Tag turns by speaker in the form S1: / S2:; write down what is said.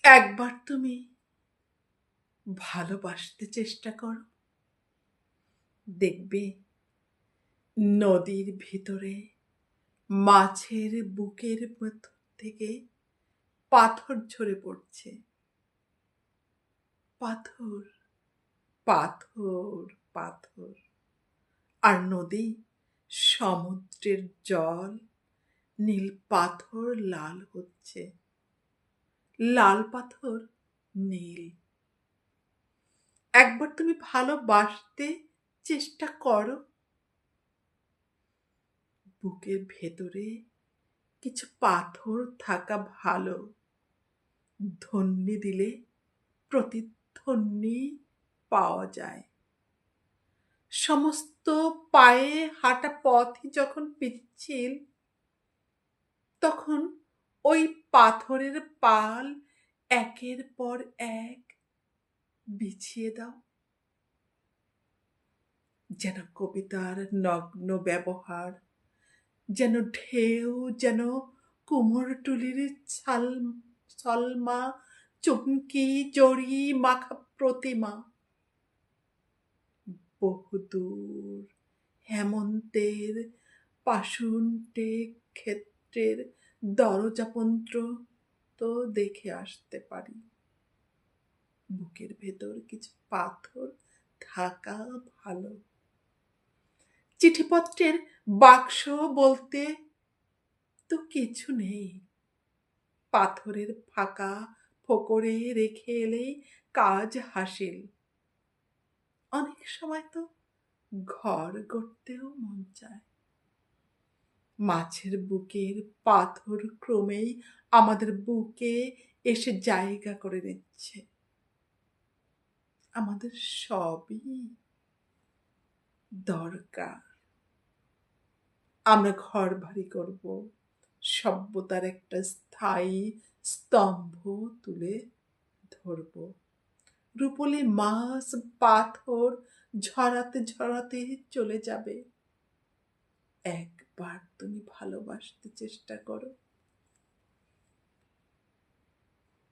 S1: একবার তুমি ভালোবাসতে চেষ্টা করো, দেখবে নদীর ভিতরে মাছের বুকের ভেতর থেকে পাথর ঝরে পড়ছে। পাথর, পাথর, পাথর। আর নদী, সমুদ্রের জল, নীল পাথর লাল হচ্ছে, লাল পাথর নীল। একবার তুমি ভালোবাসতে চেষ্টা করো, বুকের ভেতরে কিছু পাথর থাকা ভালো। ধ্বনি দিলে প্রতিধ্বনি পাওয়া যায়। সমস্ত পায়ে হাঁটা পথই যখন পিচ্ছিল, তখন ওই পাথরের পাল একের পর এক বিছিয়ে দাও। যেন কবিতার নগ্ন ব্যবহার, যেন ঢেউ, যেন কুমোরটুলির ছলমা চুমকি জড়ি মাখা প্রতিমা। বহুদূর হেমন্তের পাশুন্টে ক্ষেত্রের দরজা পর্যন্ত তো দেখে আসতে পারি। বুকের ভেতর কিছু পাথর থাকা ভালো। চিঠিপত্রের বাক্স বলতে তো কিছু নেই। পাথরের ফাঁকা ফোকরে রেখে এলেই কাজ হাসিল। অনেক সময় তো ঘর গড়তেও মন চায়। মাছের বুকের পাথর ক্রমেই আমাদের বুকে এসে জায়গা করে নিচ্ছে। আমাদের সবই দরকার। আমরা ঘর বাড়ি করব, সভ্যতার একটা স্থায়ী স্তম্ভ তুলে ধরব। রূপলি মাছ পাথর ঝরাতে ঝরাতে চলে যাবে। একবার তুমি ভালোবাসতে চেষ্টা করো।